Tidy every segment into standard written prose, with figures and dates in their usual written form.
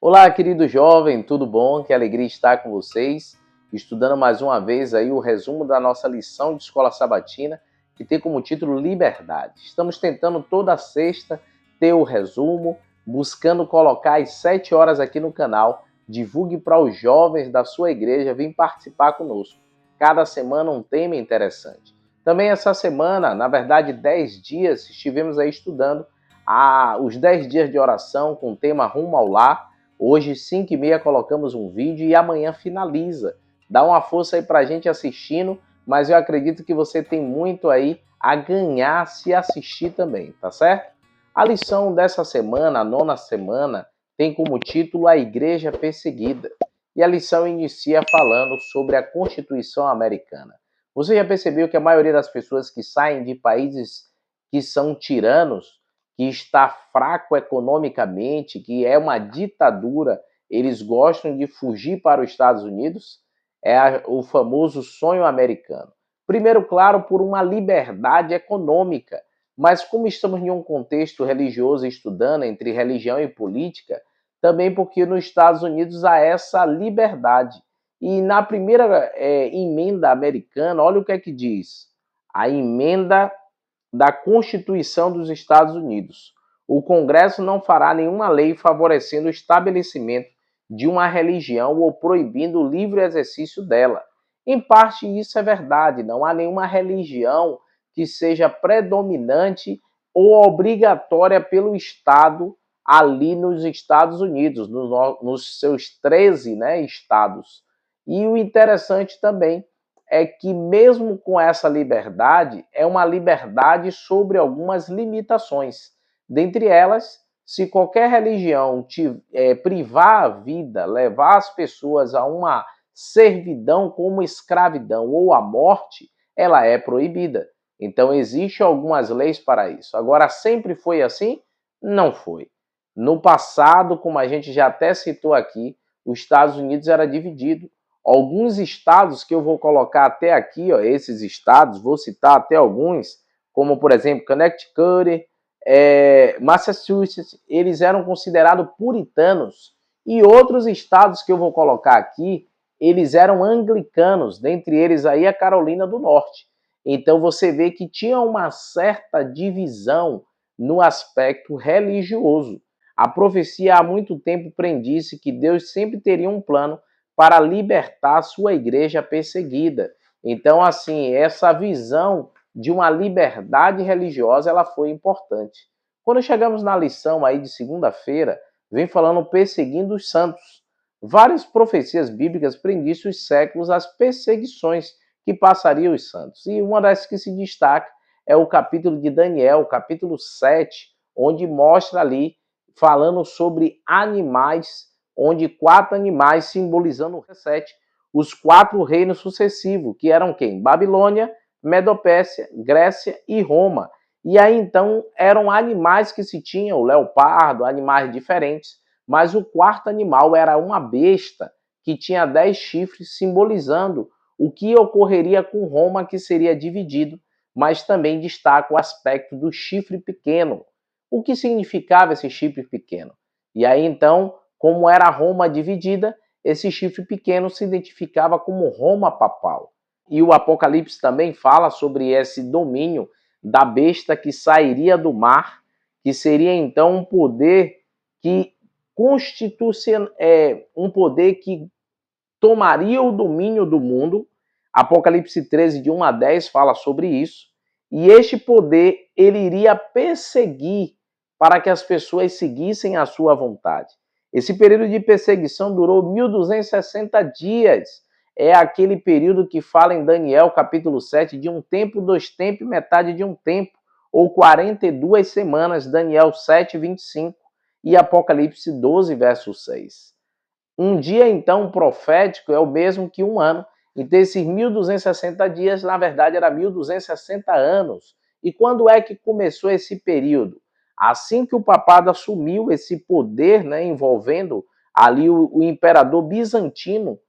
Olá, querido jovem, tudo bom? Que alegria estar com vocês, estudando mais uma vez aí o resumo da nossa lição de escola sabatina, que tem como título Liberdade. Estamos tentando toda sexta ter o resumo, buscando colocar às 7 horas aqui no canal. Divulgue para os jovens da sua igreja vir participar conosco. Cada semana um tema interessante. Também essa semana, na verdade 10 dias, estivemos aí estudando os 10 dias de oração com o tema Rumo ao Lar. Hoje, 5h30, colocamos um vídeo e amanhã finaliza. Dá uma força aí pra gente assistindo, mas eu acredito que você tem muito aí a ganhar se assistir também, tá certo? A lição dessa semana, a 9ª semana, tem como título A Igreja Perseguida. E a lição inicia falando sobre a Constituição Americana. Você já percebeu que a maioria das pessoas que saem de países que são tiranos, que está fraco economicamente, que é uma ditadura, eles gostam de fugir para os Estados Unidos? É o famoso sonho americano. Primeiro, claro, por uma liberdade econômica, mas como estamos em um contexto religioso estudando entre religião e política, também porque nos Estados Unidos há essa liberdade. E na primeira emenda americana, olha o que é que diz. A emenda da Constituição dos Estados Unidos. O Congresso não fará nenhuma lei favorecendo o estabelecimento de uma religião ou proibindo o livre exercício dela. Em parte, isso é verdade. Não há nenhuma religião que seja predominante ou obrigatória pelo Estado ali nos Estados Unidos, nos seus 13 estados. E o interessante também é que mesmo com essa liberdade, é uma liberdade sobre algumas limitações. Dentre elas, se qualquer religião privar a vida, levar as pessoas a uma servidão como escravidão ou a morte, ela é proibida. Então, existem algumas leis para isso. Agora, sempre foi assim? Não foi. No passado, como a gente já até citou aqui, os Estados Unidos era dividido. Alguns estados que eu vou colocar até aqui, ó, esses estados, vou citar até alguns, como por exemplo Connecticut, Massachusetts, eles eram considerados puritanos. E outros estados que eu vou colocar aqui, eles eram anglicanos, dentre eles aí a Carolina do Norte. Então você vê que tinha uma certa divisão no aspecto religioso. A profecia há muito tempo predisse que Deus sempre teria um plano para libertar a sua igreja perseguida. Então, assim, essa visão de uma liberdade religiosa, ela foi importante. Quando chegamos na lição aí de segunda-feira, vem falando perseguindo os santos. Várias profecias bíblicas prendissem os séculos as perseguições que passariam os santos. E uma das que se destaca é o capítulo de Daniel, capítulo 7, onde mostra ali, falando sobre animais, onde 4 animais simbolizando o 7, os 4 reinos sucessivos, que eram quem? Babilônia, Medopécia, Grécia e Roma. E aí então eram animais que se tinham, o leopardo, animais diferentes, mas o 4º animal era uma besta que tinha 10 chifres, simbolizando o que ocorreria com Roma, que seria dividido, mas também destaca o aspecto do chifre pequeno. O que significava esse chifre pequeno? E aí então, como era Roma dividida, esse chifre pequeno se identificava como Roma papal. E o Apocalipse também fala sobre esse domínio da besta que sairia do mar, que seria então um poder que um poder que tomaria o domínio do mundo. Apocalipse 13, de 1 a 10, fala sobre isso. E este poder, ele iria perseguir para que as pessoas seguissem a sua vontade. Esse período de perseguição durou 1260 dias. É aquele período que fala em Daniel, capítulo 7, de um tempo, 2 tempos, metade de um tempo, ou 42 semanas, Daniel 7, 25, e Apocalipse 12, verso 6. Um dia, então, profético é o mesmo que um ano. Então, esses 1260 dias, na verdade, era 1260 anos. E quando é que começou esse período? Assim que o papado assumiu esse poder, envolvendo ali o imperador bizantino,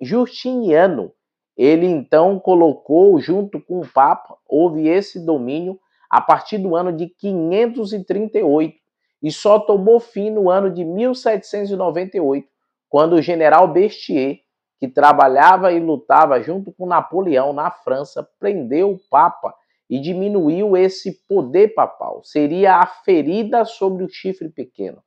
Justiniano, ele então colocou, junto com o Papa, houve esse domínio a partir do ano de 538. e só tomou fim no ano de 1798, quando o general Berthier, que trabalhava e lutava junto com Napoleão na França, prendeu o Papa e diminuiu esse poder papal. Seria a ferida sobre o chifre pequeno,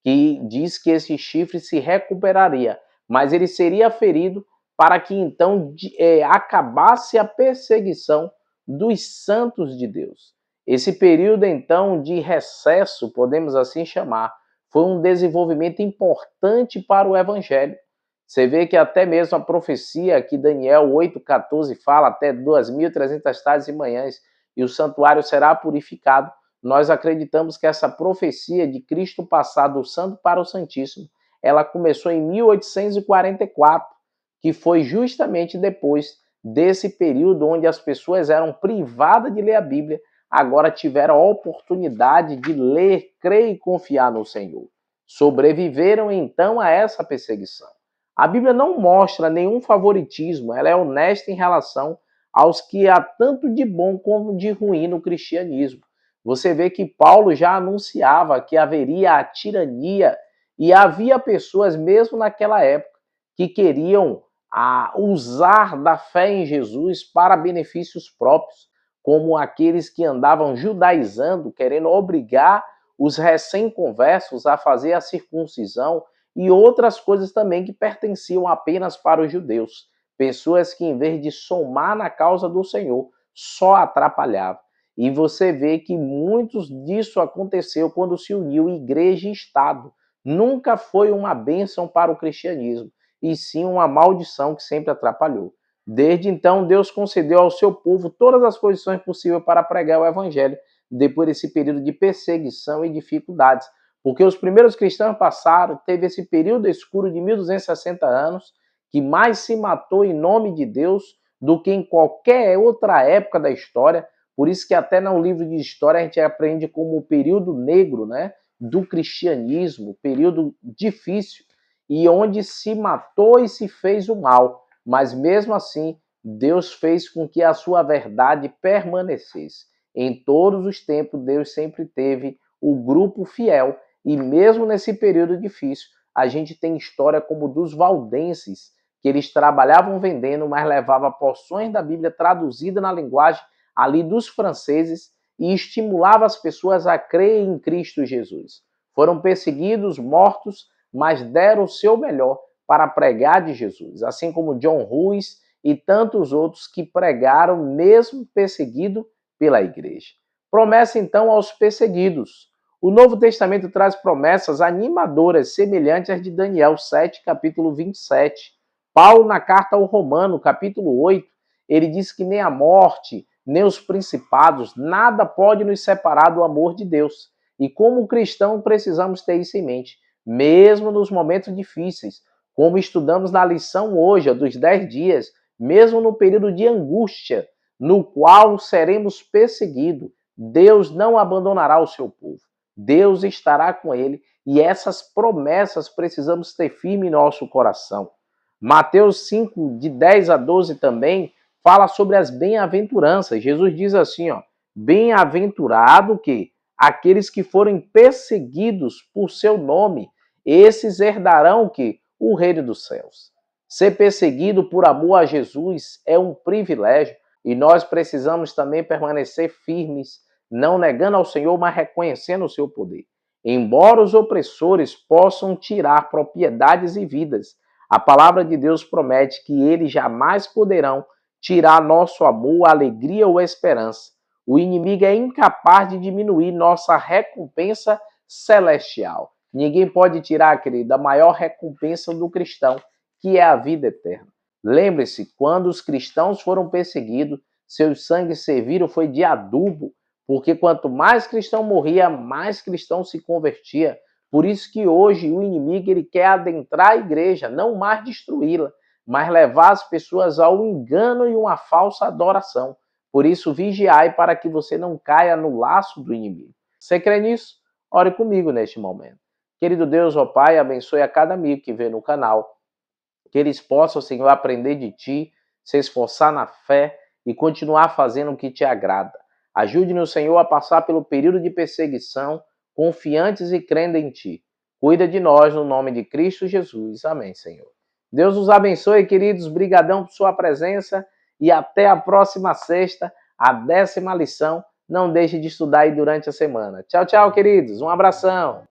que diz que esse chifre se recuperaria, mas ele seria ferido para que então acabasse a perseguição dos santos de Deus. Esse período então de recesso, podemos assim chamar, foi um desenvolvimento importante para o evangelho. Você vê que até mesmo a profecia que Daniel 8,14 fala, até 2.300 tardes e manhãs, e o santuário será purificado. Nós acreditamos que essa profecia de Cristo passar do santo para o santíssimo, ela começou em 1844, que foi justamente depois desse período onde as pessoas eram privadas de ler a Bíblia, agora tiveram a oportunidade de ler, crer e confiar no Senhor. Sobreviveram então a essa perseguição. A Bíblia não mostra nenhum favoritismo, ela é honesta em relação aos que há tanto de bom como de ruim no cristianismo. Você vê que Paulo já anunciava que haveria a tirania e havia pessoas mesmo naquela época que queriam usar da fé em Jesus para benefícios próprios, como aqueles que andavam judaizando, querendo obrigar os recém-conversos a fazer a circuncisão e outras coisas também que pertenciam apenas para os judeus. Pessoas que, em vez de somar na causa do Senhor, só atrapalhavam. E você vê que muitos disso aconteceu quando se uniu igreja e Estado. Nunca foi uma bênção para o cristianismo, e sim uma maldição que sempre atrapalhou. Desde então, Deus concedeu ao seu povo todas as condições possíveis para pregar o evangelho, depois desse período de perseguição e dificuldades. Porque os primeiros cristãos passaram, teve esse período escuro de 1260 anos, que mais se matou em nome de Deus do que em qualquer outra época da história. Por isso que até no livro de história a gente aprende como o período negro, né, do cristianismo, período difícil, e onde se matou e se fez o mal. Mas mesmo assim, Deus fez com que a sua verdade permanecesse. Em todos os tempos, Deus sempre teve o grupo fiel, e mesmo nesse período difícil, a gente tem história como dos valdenses, que eles trabalhavam vendendo, mas levavam porções da Bíblia traduzida na linguagem ali dos franceses e estimulava as pessoas a crer em Cristo Jesus. Foram perseguidos, mortos, mas deram o seu melhor para pregar de Jesus, assim como John Ruiz e tantos outros que pregaram mesmo perseguido pela igreja. Promessa então aos perseguidos. O Novo Testamento traz promessas animadoras semelhantes às de Daniel 7, capítulo 27. Paulo, na carta ao Romano, capítulo 8, ele diz que nem a morte, nem os principados, nada pode nos separar do amor de Deus. E como cristão precisamos ter isso em mente, mesmo nos momentos difíceis, como estudamos na lição hoje, dos 10 dias, mesmo no período de angústia, no qual seremos perseguidos, Deus não abandonará o seu povo. Deus estará com ele, e essas promessas precisamos ter firme em nosso coração. Mateus 5, de 10 a 12 também, fala sobre as bem-aventuranças. Jesus diz assim, ó, bem-aventurado que aqueles que forem perseguidos por seu nome, esses herdarão que o reino dos céus. Ser perseguido por amor a Jesus é um privilégio, e nós precisamos também permanecer firmes, não negando ao Senhor, mas reconhecendo o seu poder. Embora os opressores possam tirar propriedades e vidas, a palavra de Deus promete que eles jamais poderão tirar nosso amor, alegria ou esperança. O inimigo é incapaz de diminuir nossa recompensa celestial. Ninguém pode tirar, querido, a maior recompensa do cristão, que é a vida eterna. Lembre-se, quando os cristãos foram perseguidos, seus sangues serviram foi de adubo, porque quanto mais cristão morria, mais cristão se convertia. Por isso que hoje o inimigo ele quer adentrar a igreja, não mais destruí-la, mas levar as pessoas ao engano e uma falsa adoração. Por isso, vigiai para que você não caia no laço do inimigo. Você crê nisso? Ore comigo neste momento. Querido Deus, ó Pai, abençoe a cada amigo que vê no canal, que eles possam, Senhor, aprender de Ti, se esforçar na fé e continuar fazendo o que Te agrada. Ajude-nos, Senhor, a passar pelo período de perseguição confiantes e crendo em Ti. Cuida de nós no nome de Cristo Jesus. Amém, Senhor. Deus os abençoe, queridos. Brigadão por sua presença e até a próxima sexta, a 10ª lição. Não deixe de estudar aí durante a semana. Tchau, tchau, queridos. Um abração.